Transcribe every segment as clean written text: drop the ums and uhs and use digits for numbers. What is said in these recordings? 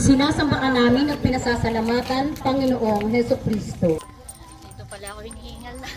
Sinasamba ka namin at pinasasalamatan, Panginoong Hesukristo. Dito pala ako hinihingal na.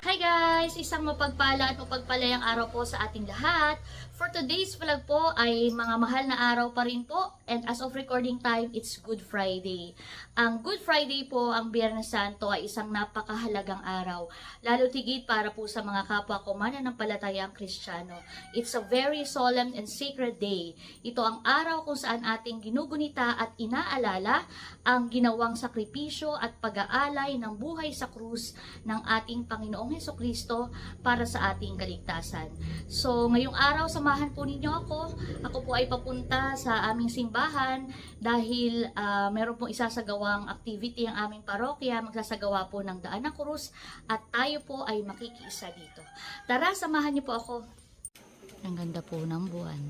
Hi guys! Isang mapagpala at mapagpalayang araw po sa ating lahat. For today's vlog po ay mga mahal na araw pa rin po. And as of recording time, it's Good Friday. Ang Good Friday po, ang Biyernes Santo ay isang napakahalagang araw. Lalo tigit para po sa mga kapwa ko mananampalatayang Kristiyano. It's a very solemn and sacred day. Ito ang araw kung saan ating ginugunita at inaalala ang ginawang sakripisyo at pag-aalay ng buhay sa krus ng ating Panginoong Hesukristo para sa ating kaligtasan. So, ngayong araw, samahan po ninyo ako. Ako po ay papunta sa aming simbahan dahil meron pong isasagawang activity ang aming parokya. Magsasagawa po ng Daan ng Krus at tayo po ay makikiisa dito. Tara, samahan niyo po ako. Ang ganda po ng buwan.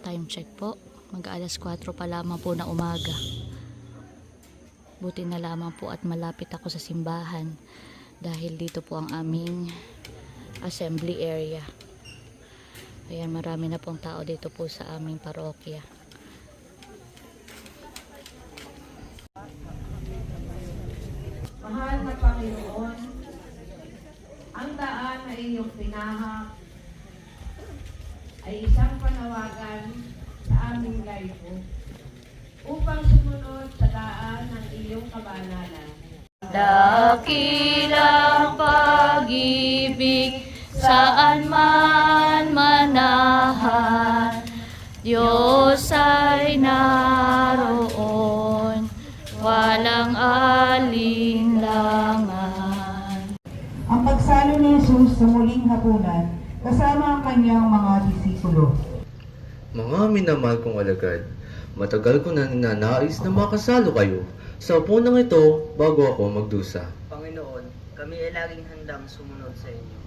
Time check po. Mag-alas 4 pa lamang po na umaga. Buti na lamang po at malapit ako sa simbahan dahil dito po ang aming assembly area. Ayan, marami na pong tao dito po sa aming parokya. Mahal na Panginoon, ang daan na iyong pinahak ay isang panawagan sa aming life upang sumunod sa daan ng iyong kabanalan. Dakilang pag-ibig saan man manahan, Diyos ay naroon, walang alinlangan. Ang pagsalo ni Jesus sa muling hapunan kasama ang kanyang mga disipulo. Mga minamahal kong alagad, matagal ko na ninanais na makasalo kayo sa hapunang ito bago ako magdusa. Panginoon, kami ay laging handang sumunod sa inyo.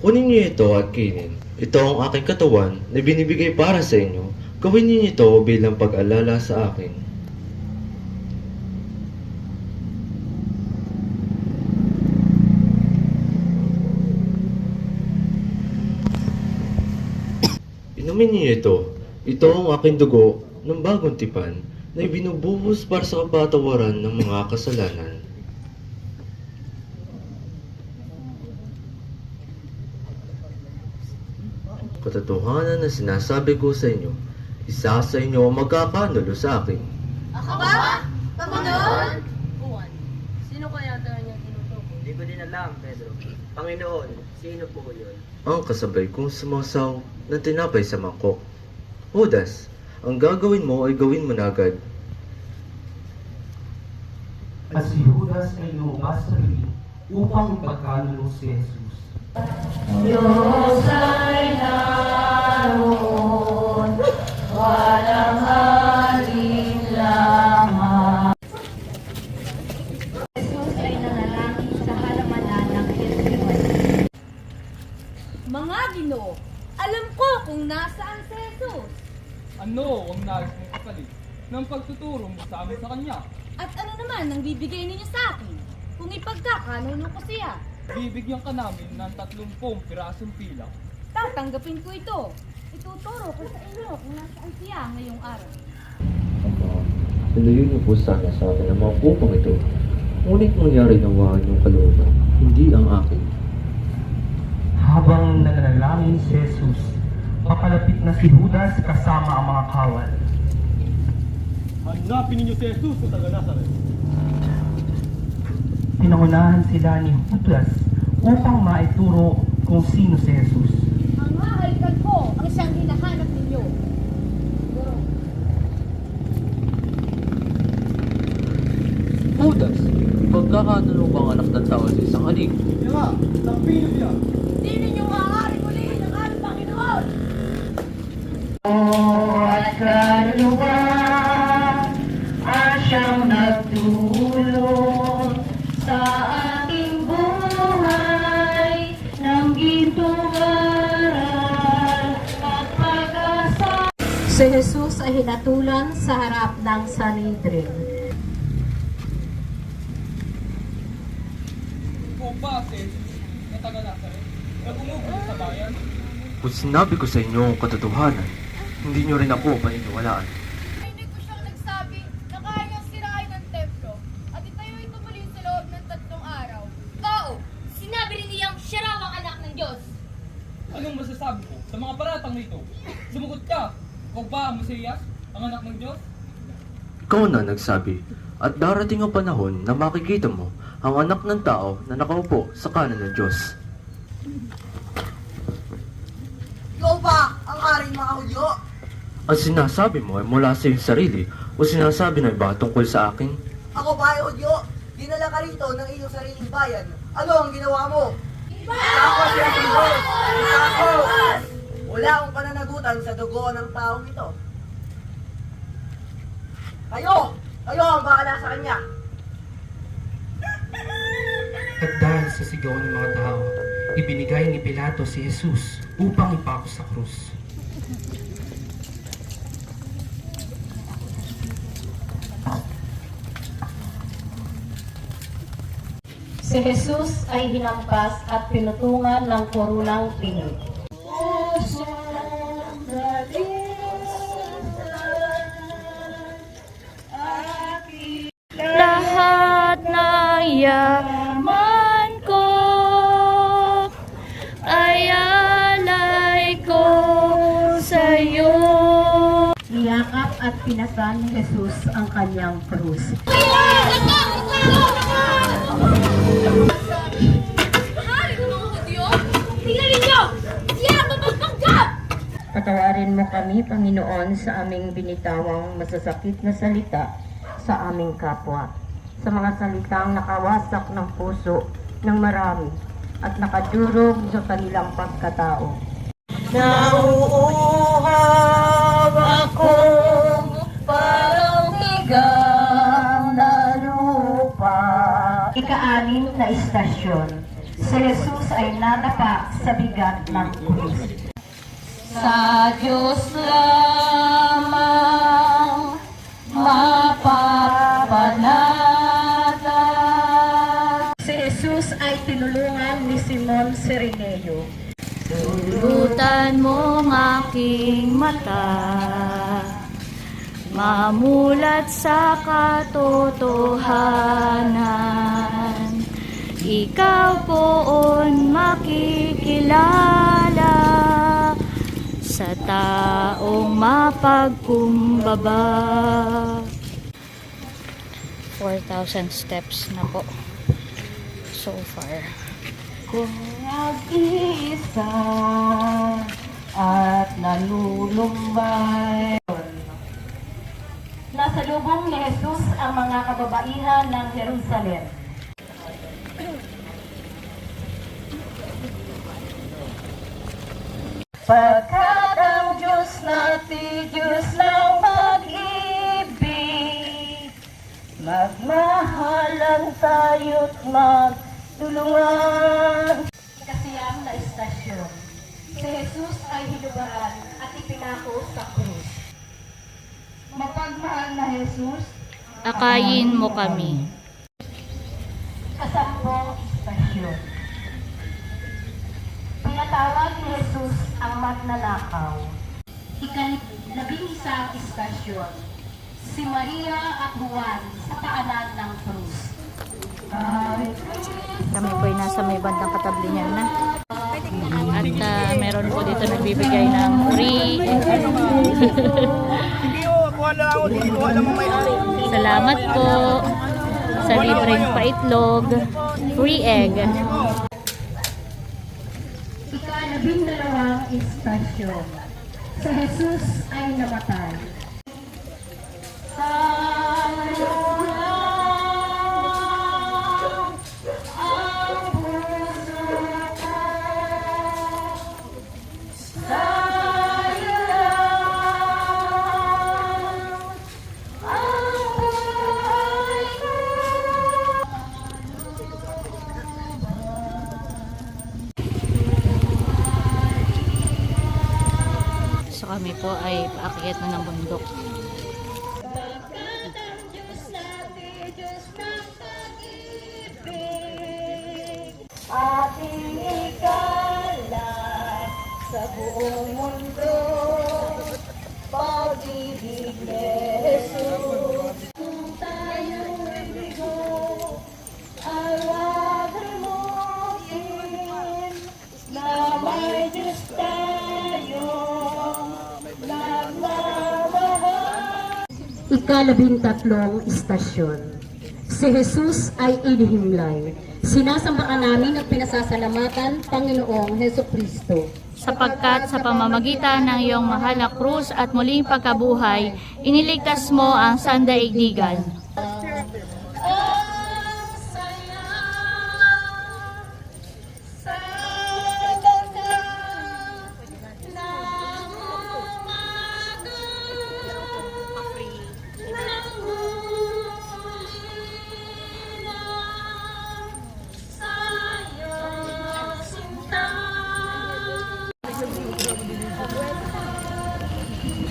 Kunin niyo ito at kinin. Ito ang aking katawan na binibigay para sa inyo. Gawin niyo ito bilang pag-alala sa akin. Inumin niyo ito. Ito ang aking dugo ng bagong tipan na ibinubuhos para sa kapatawaran ng mga kasalanan. Katotohanan na sinasabi ko sa inyo, isa sa inyo ang magkakanulo sa akin. Ako ba? Panginoon? Sino kaya ang niyang tinutukoy? Hindi ko din alam, Pedro. Panginoon, sino po yun? Ang kasabay kong sumasaw ng tinapay sa mangkok. Judas, ang gagawin mo ay gawin mo na agad. At si Judas ay lumabas sa rin upang ipagkanulo si Jesus. Diyos ay naroon, walang alinlangan. Jesus ay nanalangin sa halamanan ng Gethsemane. Mga Ginoo, alam ko kung nasaan si Jesus. Ano ang nais mong kapalit ng pagtuturo mo sa amin sa kanya? At ano naman ang bibigay ninyo sa akin kung ipagkakanuno ko siya? Bibigyan ka namin ng 30 pirasong pilak. Tatanggapin ko ito. Ituturo ko sa inyo kung nasaan siya ngayong araw. Ama, ilayo niyo po sana sa akin ang mga kupang ito. Ngunit mangyari nawaan yung kalooban, hindi ang akin. Habang nananalangin si Jesus, papalapit na si Judas kasama ang mga kawal. Hanapin ninyo si Jesus sa taga-Nazaret. Pinangunahan sila ni Judas upang maituro kung sino si Jesus. Ang hahalkan ko ang siyang hinahanap ninyo. Judas, pagkakanulo bang anak ng tao sa isang aling? Nga, napino siya. Di ninyo maaaring ulihin ang aming Panginoon! At kaluluwa ang siyang nagtulong sa ating buhay ng gintong aral at pag-asa. Si Jesus ay hinatulan sa harap ng Sanhedrin. po ba si Jesus na taga Nazaret na bumubuo sa bayan? Kung sinabi ko sa inyo ang katotohanan, hindi nyo rin ako paniniwalaan. Hindi ko siyang nagsabi na kaya niyang sirain ang templo at itayo ito muli sa loob ng 3 araw. Oo, sinabi rin niyang siya raw ang anak ng Diyos. Anong masasabi mo sa mga paratang nito? Sumugot ka! Ikaw ba ang Mesiyas, ang anak ng Diyos? Ikaw na nagsabi, at darating ang panahon na makikita mo ang anak ng tao na nakaupo sa kanan ng Diyos. Ikaw ba ang haring mga Hudyo? Ang sinasabi mo ay mula sa iyong sarili o sinasabi ng iba tungkol sa akin? Ako ba ay Hudyo? Dinala ka rito ng iyong sariling bayan. Ano ang ginawa mo? Ako siya si Diyos! Ako! Wala akong pananagutan sa dugo ng taong ito. Kayo! Kayo ang bahala sa kanya! At dahil sa sigaw ng mga tao, ibinigay ni Pilato si Jesus upang ipako sa krus. Si Jesus ay hinampas at pinutungan ng korunang tingin. Lahat na yaman ko ay alay ko sa'yo. Niyakap at pinasan ni Jesus ang kanyang krus. Patawarin mo kami, Panginoon, sa aming binitawang masasakit na salita sa aming kapwa. Sa mga salitang nakawasak ng puso ng marami at nakadurog sa kanilang pagkatao. Nauuhaw ako parang higang na lupa. Ika-anim na istasyon. Si Jesus ay nadapa sa bigat ng krus. Sa Diyos lamang mapapanata. Si Jesus ay tinulungan ni Simon Sirineo. Tulutan mong aking mata, mamulat sa katotohanan. Ikaw poon makikilala sa taong mapagkumbaba. 4,000 steps na po so far. Kung nag-iisa at nalulumbay. Nasa lubong ni Jesus ang mga kababaihan ng Jerusalem. Pagkat ang Diyos natin, Diyos ng pag-ibig, magmahalan tayo't magtulungan. Kasiyang na istasyon. Si Jesus ay hinubaran at ipinako sa krus. Mapagmahal na Jesus, Akayin mo kami. kasampung istasyon. Pinatawag ni Jesus ang magnanakaw. Ika-11 istasyon. Si Maria at Juan sa paanan ng krus. Kami po ay nasa may bandang katabli niya na. At meron po dito nagbibigay ng free. Salamat po sa libreng paitlog, free egg. Ika-12 istasyon. Si Jesus ay namatay. So kami po ay paakyat na ng bundok. ating ikalat sa buong mundo. Pag-ibig ni Jesus, kung tayo'y bigo, ay wag remotin na may Diyos tayong nagmamahal. Ika-13 istasyon. Si Jesus ay inihimlay. Sinasamba ka namin at pinasasalamatan, Panginoong Hesukristo. Sapagkat sa pamamagitan ng iyong mahal na krus at muling pagkabuhay, iniligtas mo ang sandaigdigan.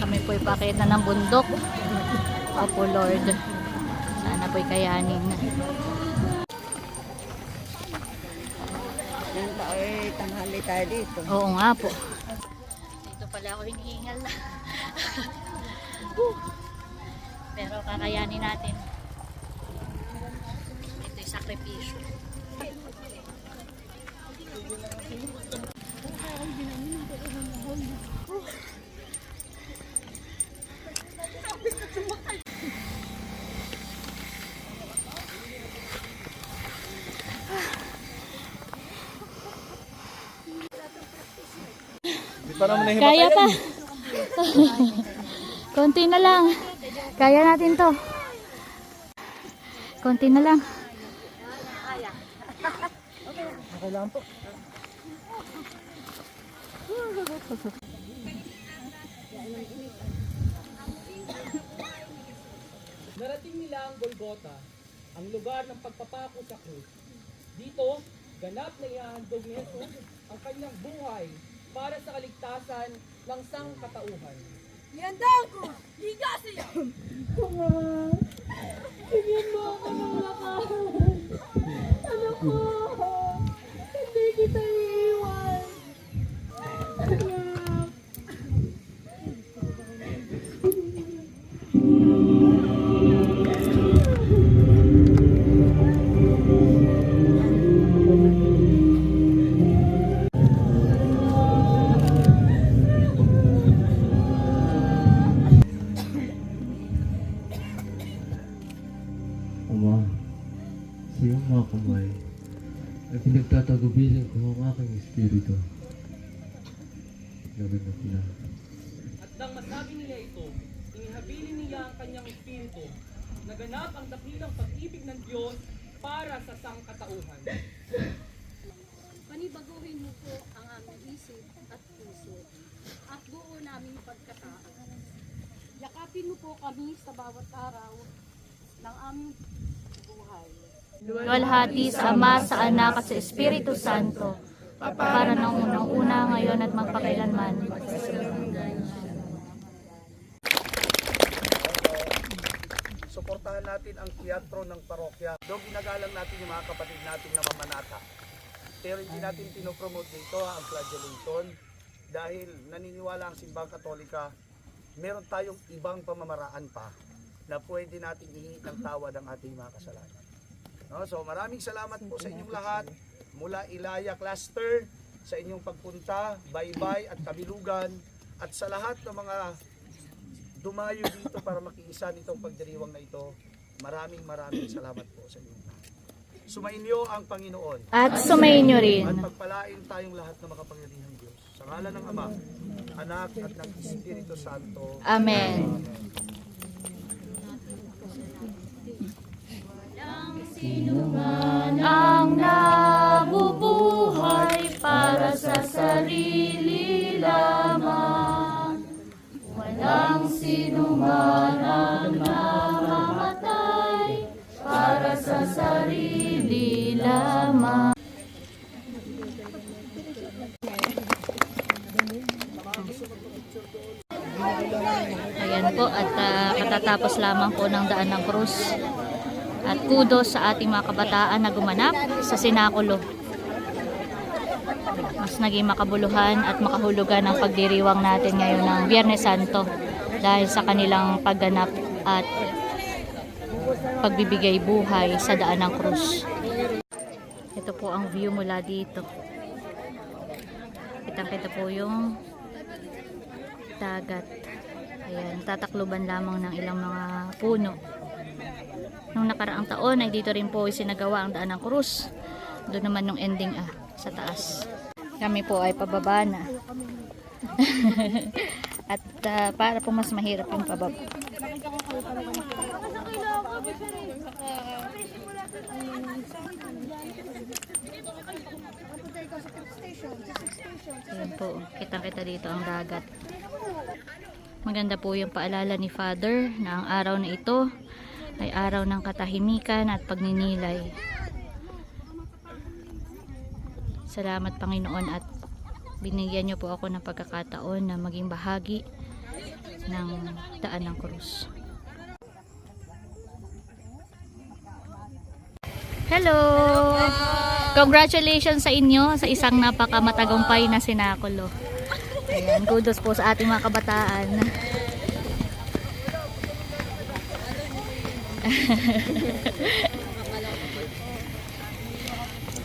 Kami po'y pakit na ng bundok. Opo Lord, sana po'y kayanin. Tanghali tayo dito. Oo nga po. Dito pala ako hinihingal na. Pero kakayanin natin. Ito'y sakripisyo. Kaya pa. Konti na lang. Kaya natin to. Konti na lang. Okay lang po. Narating nila ang Golgota, ang lugar ng pagpapako sa krus. Dito, ganap na ihahandog ni Jesus ang kanyang buhay para sa kaligtasan ng sangkatauhan. Ihanda ko! Higa siya! Bigyan mo ako ng lakas! Anak ko! Hindi kita iiwan! Anak! Ama, sa iyong mga kamay ay pinagtatagubilin ko ang aking espiritu. Naganap na. At nang masabi niya ito, inihabilin niya ang kanyang espiritu. Naganap ang dakilang pag-ibig ng Diyos para sa sangkatauhan. Panibaguhin mo po ang aming isip at puso at buo naming pagkataan. Yakapin mo po kami sa bawat araw ng aming buhay. Luwalhati sa Ama, sa Anak at sa Espiritu Santo, para ng unang-una ngayon at magpakailanman. Suportahan natin ang teatro ng parokya. Doon ginagalang natin yung mga kapatid natin na mamanata. Pero hindi natin pinopromote dito ang flagellation dahil naniniwala ang simbang katolika, meron tayong ibang pamamaraan pa na pwede natin ihingi ng tawad ang ating mga kasalanan. No? So maraming salamat po sa inyong lahat mula Ilaya Cluster sa inyong pagpunta, Baybay at Kabilugan at sa lahat ng mga dumayo dito para makiisa nitong pagdiriwang na ito. Maraming salamat po sa inyo. Sumainyo ang Panginoon. At sumainyo rin. At pagpalain tayong lahat ng makapangyarihang Diyos. Sa ngalan ng Ama, Anak at ng Espiritu Santo. Amen. Sino man ang nabubuhay para sa sarili lamang, walang sino man ang namamatay para sa sarili lamang. Ayan po, at katatapos lamang po ng daan ng krus. At kudos sa ating mga kabataan na gumanap sa sinakulo. mas naging makabuluhan at makahulugan ang pagdiriwang natin ngayon ng Biyernes Santo dahil sa kanilang pagganap at pagbibigay buhay sa daan ng krus. Ito po ang view mula dito. Kitang-kita po yung dagat. Ayan, tatakluban lamang ng ilang mga puno. Nung nakaraang taon ay dito rin po isinagawa ang daan ng krus. Doon naman nung ending sa taas. Kami po ay pababa na. At para po mas mahirap yung pababa. Ayan po, kitang-kita dito ang dagat. Maganda po yung paalala ni Father na ang araw na ito ay araw ng katahimikan at pagninilay. Salamat Panginoon at binigyan niyo po ako ng pagkakataon na maging bahagi ng daan ng krus. Hello! Congratulations sa inyo sa isang napakamatagumpay na sinakulo. Ayan, kudos po sa ating mga kabataan.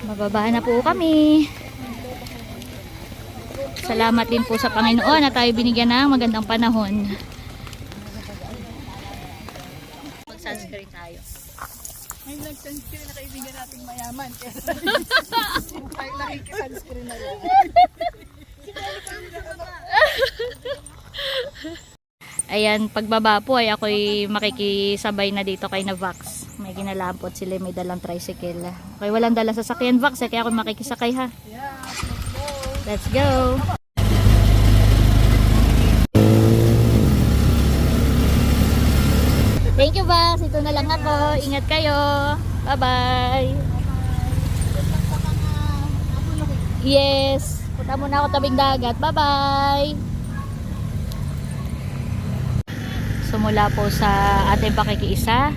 Mababa na po kami. Salamat din po sa Panginoon na tayo binigyan ng magandang panahon. Mag-sunscreen tayo. May nag-sunscreen na kaibigan nating mayaman. Ay, nakikisunscreen na lang. Ayan, pagbaba po ay ako'y makikisabay na dito kay na Vax. May ginalampot sila, may dalang tricycle. Okay, walang dalang sasakyan Vax, kaya ako makikisakay ha. Let's go! Thank you Vax, ito na lang ako. Ingat kayo. Bye-bye. Yes, punta muna ako tabing dagat. Bye-bye. So mula po sa ating pakikiisa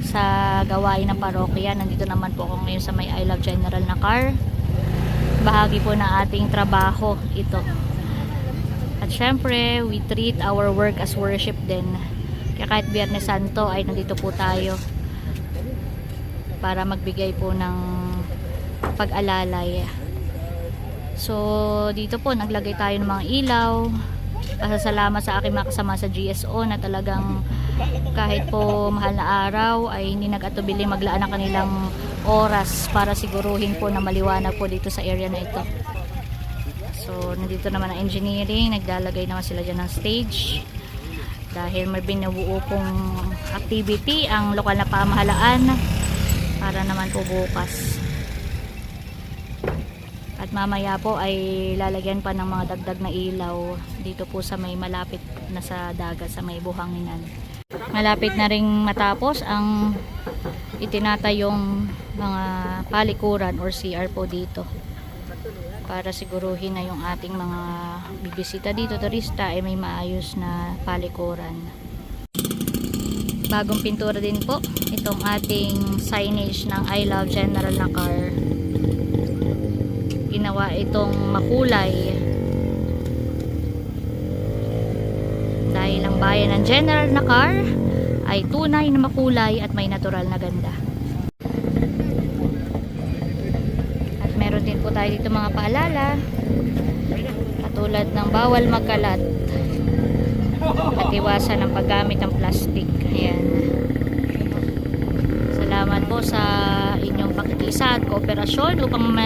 sa gawain ng parokya, nandito naman po ako ngayon sa may I Love General na car. Bahagi po ng ating trabaho ito. At syempre, we treat our work as worship din. Kaya kahit Biyernes Santo ay nandito po tayo para magbigay po ng pag-alalay. So dito po naglagay tayo ng mga ilaw. Pasasalamat sa aking mga kasama sa GSO na talagang kahit po mahal na araw ay hindi nag-atubili maglaan ng kanilang oras para siguruhin po na maliwanag po dito sa area na ito. So nandito naman ang engineering, naglalagay naman sila dyan ng stage dahil may binubuo pong activity ang lokal na pamahalaan para naman po bukas. At mamaya po ay lalagyan pa ng mga dagdag na ilaw dito po sa may malapit na sa dagat, sa may buhanginan. Malapit na ring matapos ang itinatayong mga palikuran or CR po dito para siguruhin na yung ating mga bibisita dito, turista, ay may maayos na palikuran. Bagong pintura din po itong ating signage ng I Love General na car. Ginawa itong makulay dahil ang bayan ng General na car ay tunay na makulay at may natural na ganda. At meron din po tayo dito mga paalala katulad ng bawal magkalat at iwasan ang paggamit ng plastic. Ayan. Salamat po sa inyong pakikisa at kooperasyon upang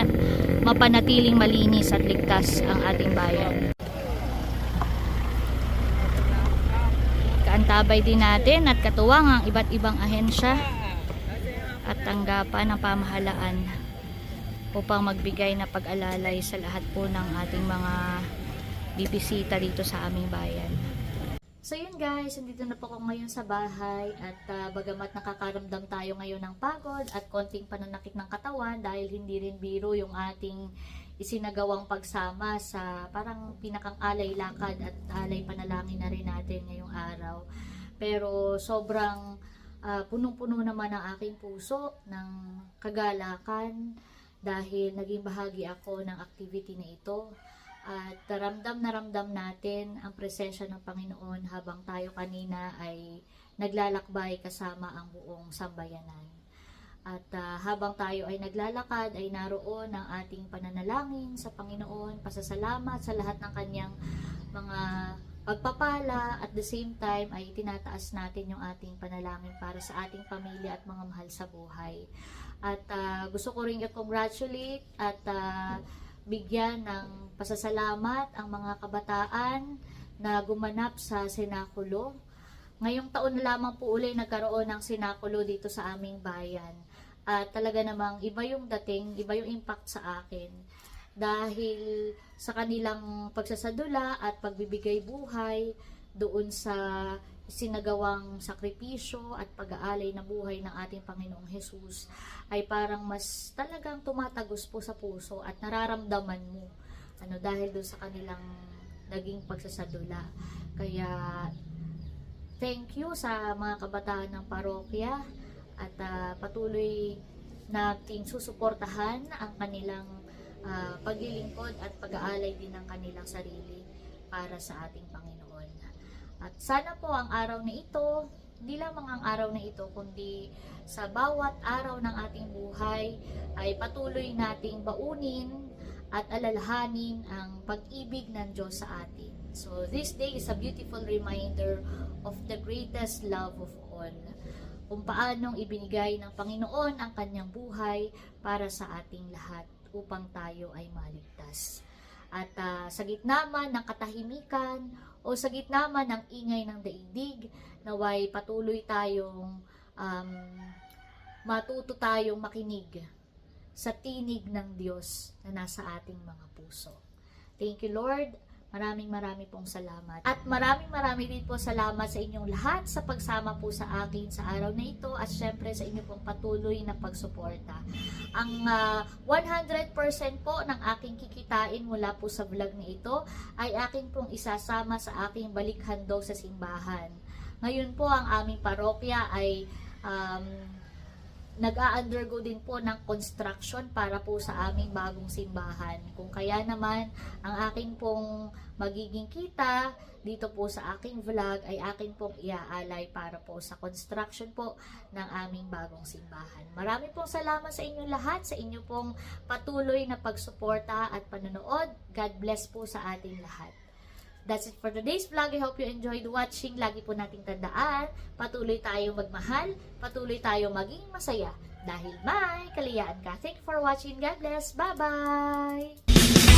mapanatiling malinis at ligtas ang ating bayan. Kaantabay din natin at katuwang ang iba't ibang ahensya at tanggapan ng pamahalaan upang magbigay na pag-alalay sa lahat po ng ating mga bibisita dito sa aming bayan. So yun guys, nandito na po ako ngayon sa bahay at bagamat nakakaramdam tayo ngayon ng pagod at konting pananakit ng katawan dahil hindi rin biro yung ating isinagawang pagsama sa parang pinakang alay lakad at alay panalangin na rin natin ngayong araw. Pero sobrang punong-puno naman ang aking puso ng kagalakan, dahil naging bahagi ako ng activity na ito. At ramdam na ramdam natin ang presensya ng Panginoon habang tayo kanina ay naglalakbay kasama ang buong sambayanan. At habang tayo ay naglalakad ay naroon ang ating pananalangin sa Panginoon, pasasalamat sa lahat ng kanyang mga pagpapala, at the same time ay tinataas natin yung ating panalangin para sa ating pamilya at mga mahal sa buhay. At gusto ko rin i-congratulate at bigyan ng pasasalamat ang mga kabataan na gumanap sa Sinakulo. Ngayong taon na lamang po uli nagkaroon ng Sinakulo dito sa aming bayan. At talaga namang iba yung dating, iba yung impact sa akin. Dahil sa kanilang pagsasadula at pagbibigay buhay doon sa sinagawang sakripisyo at pag-aalay na buhay ng ating Panginoong Hesus, ay parang mas talagang tumatagos po sa puso at nararamdaman mo dahil doon sa kanilang naging pagsasadula. Kaya thank you sa mga kabataan ng parokya, at patuloy nating susuportahan ang kanilang paglilingkod at pag-aalay din ng kanilang sarili para sa ating Panginoon. At sana po ang araw na ito, hindi lamang ang araw na ito, kundi sa bawat araw ng ating buhay ay patuloy nating baunin at alalahanin ang pag-ibig ng Diyos sa atin. So this day is a beautiful reminder of the greatest love of all. Kung paanong ibinigay ng Panginoon ang kanyang buhay para sa ating lahat upang tayo ay maligtas. At sa gitna man ng katahimikan o sa gitna man ng ingay ng daigdig, naway patuloy tayong matuto tayong makinig sa tinig ng Diyos na nasa ating mga puso. Thank you, Lord. Maraming pong salamat. At maraming din po salamat sa inyong lahat sa pagsama po sa akin sa araw na ito, at syempre sa inyong pong patuloy na pagsuporta. Ang 100% po ng aking kikitain mula po sa vlog na ito ay aking pong isasama sa aking balikhandog sa simbahan. Ngayon po ang aming parokya ay nag-a-undergo din po ng construction para po sa aming bagong simbahan. Kung kaya naman, ang aking pong magiging kita dito po sa aking vlog ay aking pong iaalay para po sa construction po ng aming bagong simbahan. Maraming pong salamat sa inyong lahat, sa inyong pong patuloy na pagsuporta at panonood. God bless po sa ating lahat. That's it for today's vlog. I hope you enjoyed watching. Lagi po nating tandaan, patuloy tayong magmahal, patuloy tayong maging masaya dahil may kaliyaan ka. Thank you for watching. God bless. Bye-bye!